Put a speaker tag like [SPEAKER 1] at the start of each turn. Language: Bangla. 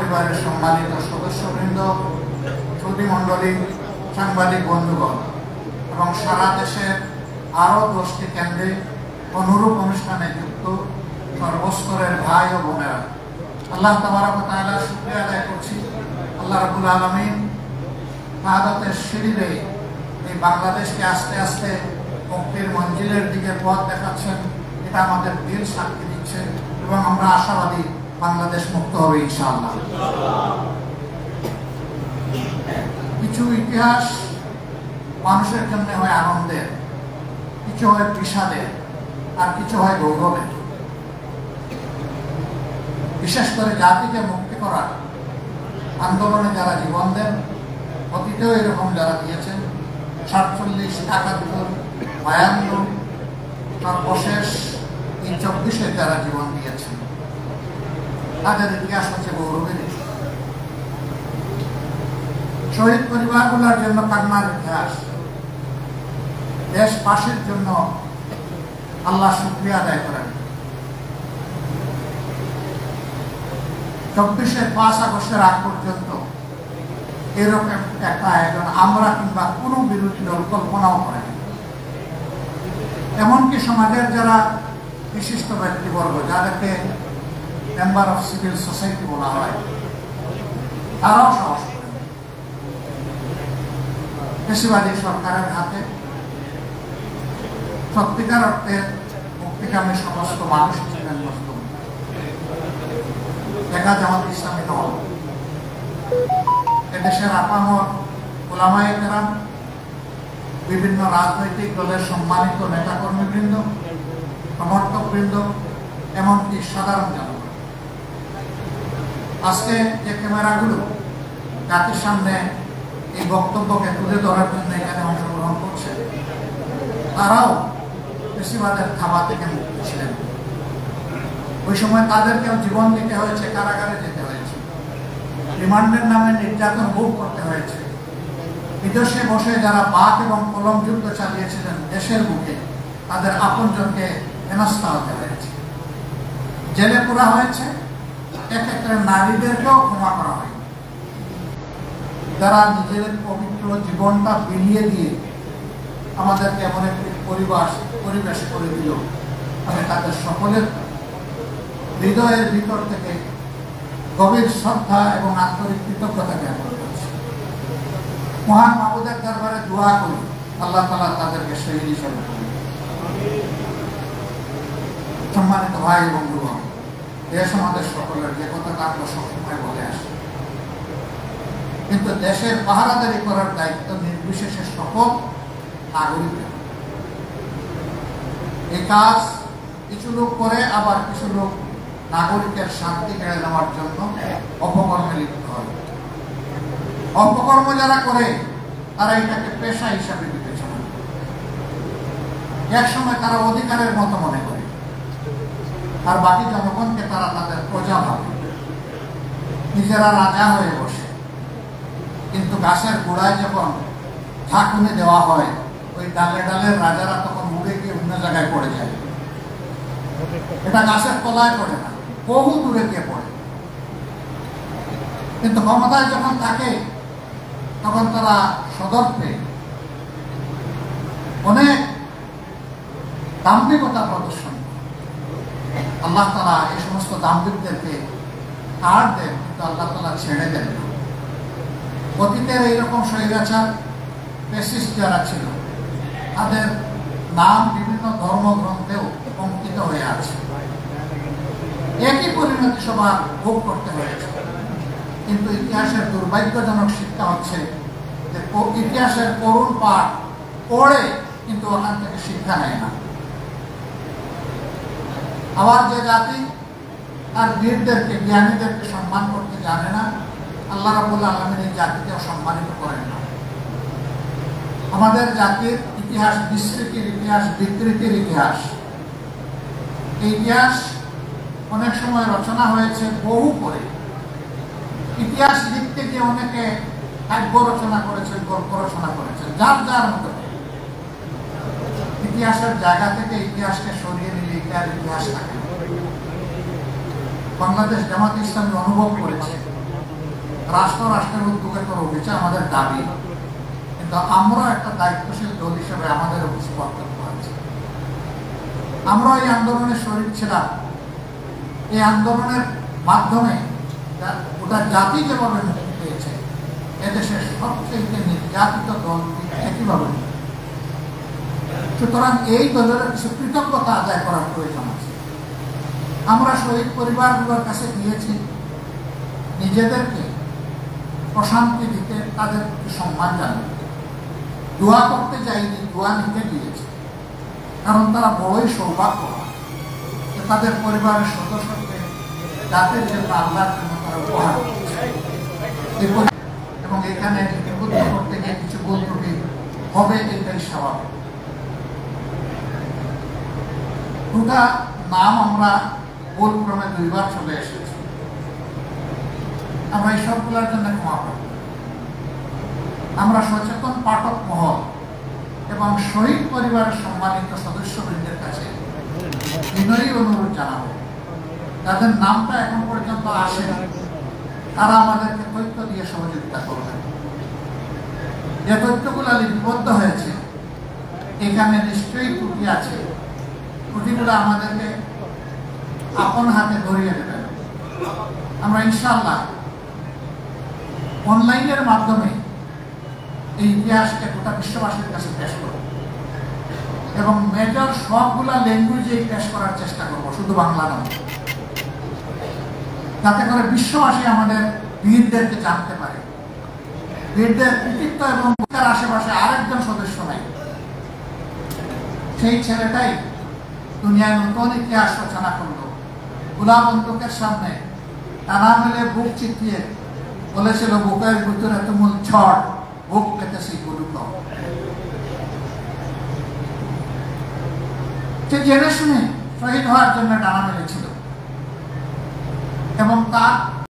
[SPEAKER 1] পরিবারের সম্মানিত সদস্যবৃন্দ, সুধীমণ্ডলী, সাংবাদিক বন্ধুগণ এবং সারা দেশের আরও 10টি কেন্দ্রে অনুরূপ অনুষ্ঠানে যুক্ত সর্বস্তরের ভাই ও বোনেরা, আল্লাহ তাবারক ওয়া তাআলার শুকরিয়া আদায় করছি। আল্লাহ রাব্বুল আলামিন শাহাদাতের সিঁড়িতে এই বাংলাদেশকে আস্তে আস্তে মুক্তির মঞ্জিলের দিকে পথ দেখাচ্ছেন। এটা আমাদের দিল সাক্ষী দিচ্ছে এবং আমরা আশাবাদী বাংলাদেশ মুক্ত হবে ইনশাআল্লাহ। কিছু ইতিহাস মানুষের জন্য হয় আনন্দের, কিছু হয় বিষাদের, আর কিছু হয় গৌরবের। বিশেষ করে জাতিকে মুক্তি করার আন্দোলনে যারা জীবন দেন, অতীতেও এরকম যারা দিয়েছেন, 47, 71, 52, সর্বশেষ এই 24-এ যারা জীবন দিয়েছেন, তাদের ইতিহাস হচ্ছে গৌরবের। শহীদ পরিবারগুলোর জন্য কান্নার ইতিহাস, দেশবাসীর জন্য আল্লাহ শুকরিয়া আদায় করেন। 24-এর 5 আগস্টের আগ পর্যন্ত এরকম একটা আয়োজন আমরা কিংবা কোনো বিরোধী দল কল্পনাও করেন। এমনকি সমাজের যারা বিশিষ্ট ব্যক্তিবর্গ, যাদেরকে মেম্বার অফ সিভিল সোসাইটি বলা হয়, তারাও সাহস করেন। পেশিবাদী সরকারের হাতে সত্যিকার অর্থে মুক্তিকামী সমস্ত মানুষ ছিলেন মুসলিম। দেখা জামাত ইসলামী দল, এদেশের আপামর ওলামায়ে কেরাম, বিভিন্ন রাজনৈতিক দলের সম্মানিত নেতাকর্মীবৃন্দ, সমর্থকবৃন্দ, এমনকি সাধারণ জনগণ। আজকে যে ক্যামেরাগুলো জাতির সামনে এই বক্তব্যকে তুলে ধরার জন্য এখানে অংশগ্রহণ করছে, তারাও পেশিবাদের থাবা থেকে মুক্ত ছিলেন। ওই সময় তাদেরকেও জীবন দিতে হয়েছে, কারাগারে যেতে হয়েছে, রিমান্ডের নামে নির্যাতন ভোগ করতে হয়েছে। বিদেশে বসে যারা বাক এবং কলম যুদ্ধ চালিয়েছিলেন দেশের বুকে, তাদের আপনজনকে হেনস্থা হতে হয়েছে, জেলে পুরা হয়েছে। এক্ষেত্রে নারীদেরকেও ক্ষমা করা হয়, যারা নিজেদের পবিত্র জীবনটা বিলিয়ে দিয়ে আমাদেরকে এমন একটি পরিবেশ করে দিল। আমি তাদের সকলের হৃদয়ের ভিতর থেকে গভীর শ্রদ্ধা এবং আন্তরিক কৃতজ্ঞতা জ্ঞাপন করছি। মহান মাবুদের দরবারে দোয়া করি আল্লাহ তাআলা তাদেরকে শহীদ হিসেবে করেন। সম্মানিত ভাই এবং বন্ধুগণ, দেশ আমাদের সকলের, যে কথাটা আমরা সবসময় বলে আসি, কিন্তু দেশের পাহারাদারি করার দায়িত্ব নির্বিশেষে সকল নাগরিকের। এই কাজ কিছু লোক করে, আবার কিছু লোক নাগরিকের শান্তি কেড়ে নেওয়ার জন্য অপকর্মে লিপ্ত হয়। অপকর্ম যারা করে তারা এটাকে পেশা হিসাবে বিবেচনা করে। একসময় তারা অধিকারের মতো মনে করে, আর বাকি জনগণকে তারা তাদের প্রজা ভাবে, নিজেরা রাজা হয়ে বসে। কিন্তু গাছের গোড়ায় যখন ঝাঁকুনি দেওয়া হয়, ওই ডালে ডালের রাজারা তখন উড়ে গিয়ে অন্য জায়গায় পড়ে যায়। এটা গাছের তলায় পড়ে না, বহু দূরে গিয়ে পড়ে। কিন্তু ক্ষমতায় যখন থাকে তখন তারা সদর্থে অনেক দাম্ভিকতা প্রদর্শন করে। আল্লাহ তাআলা এই সমস্ত দাম্ভিকদেরকে ছাড় দেন, কিন্তু আল্লাহ তাআলা ছেড়ে দেন না। অতীতের এইরকম স্বৈরাচার ফ্যাসিস্ট যারা ছিল, তাদের নাম বিভিন্ন ধর্মগ্রন্থেও অঙ্কিত হয়ে আছে। একই পরিণতি সবার ভোগ করতে হয়েছে। কিন্তু ইতিহাসের দুর্ভাগ্যজনক শিক্ষা হচ্ছে যে ইতিহাসের করুণ পাঠ পড়ে কিন্তু ওখান থেকে শিক্ষা নেয় না। আবার যে জাতি তার বীরদেরকে, জ্ঞানীদেরকে সম্মান করতে জানে না, আল্লাহ রাব্বুল আলামিন এই জাতিকেও সম্মানিত করেন না। আমাদের জাতির ইতিহাস বিস্মৃতির ইতিহাস, বিকৃতির ইতিহাস। এই ইতিহাস অনেক সময় রচনা হয়েছে বহু করে। ইতিহাস লিখতে গিয়ে অনেকে কাব্য রচনা করেছেন, গল্প রচনা করেছেন, যার যার মতো। ইতিহাসের জায়গা থেকে ইতিহাসকে সরিয়ে নিলে ইতিহাস থাকে। বাংলাদেশ জামাত ইসলামী অনুভব করেছে রাষ্ট্রের উদ্যোগে করা হয়েছে আমাদের দাবি, কিন্তু আমরা একটা দায়িত্বশীল দল হিসেবে আমাদের কিছু কর্তব্য আছে। আমরা এই আন্দোলনে শরীক ছিলাম। এই আন্দোলনের মাধ্যমে গোটা জাতি যেভাবে মুক্তি পেয়েছে, এদেশের সবচেয়ে নির্যাতিত দল একইভাবে। সুতরাং এই দলের কিছু কৃতজ্ঞতা আদায় করার প্রয়োজন আছে। আমরা শহীদ পরিবারগুলোর কাছে গিয়েছি নিজেদেরকে প্রশান্তি দিতে, তাদের প্রতি সম্মান জানাতে। দোয়া করতে যাইনি, দোয়া নিতে গিয়েছি, কারণ তারা বড়ই সৌভাগ্য যে তাদের পরিবারের সদস্যকে জাতির জন্য আল্লাহর জন্য তারা উপহার দিচ্ছে। এবং এখানে একত্রিত করতে গিয়ে কিছু ভুল ত্রুটি হবে, এটাই স্বাভাবিক। দুটা নাম আমরা ভুল ক্রমে 2 বার চলে এসেছি। আমরা এই সবগুলোর জন্য ক্ষমা পাব। আমরা সচেতন পাঠক মহল এবং শহীদ পরিবারের সম্মানিত সদস্যবৃন্দের কাছে বিনয়ী অনুরোধ জানাবো, তাদের নামটা এখন পর্যন্ত আসেনি, তারা আমাদেরকে তথ্য দিয়ে সহযোগিতা করবেন। যে তথ্যগুলো লিপিবদ্ধ হয়েছে এখানে নিশ্চয়ই ত্রুটি আছে, ত্রুটিগুলো আমাদেরকে আপন হাতে ধরিয়ে দেবেন। আমরা ইনশাআল্লাহ অনলাইনের মাধ্যমে এই ইতিহাসকে গোটা বিশ্ববাসীর কাছে পেশ করব এবং মেজর সবগুলা ল্যাঙ্গুয়েজে পেশ করার চেষ্টা করব, শুধু বাংলা নয়, যাতে করে বিশ্ববাসী আমাদের বীরদেরকে জানতে পারে। বীরদের কৃতিত্ব এবং তার আশেপাশে আরেকজন সদস্য নাই, সেই ছেলেটাই দুনিয়ায় নতুন ইতিহাস রচনা করলো। গোলা বন্দুকের সামনে টানা মেলে বুক চিতিয়ে বলেছিল, বুকের ভিতরে তুমুল ঝড়, বুক পেতেছি গুরুত্ব। সে জেনে শুনে শহীদ হওয়ার জন্য টানা মেলেছিল এবং তার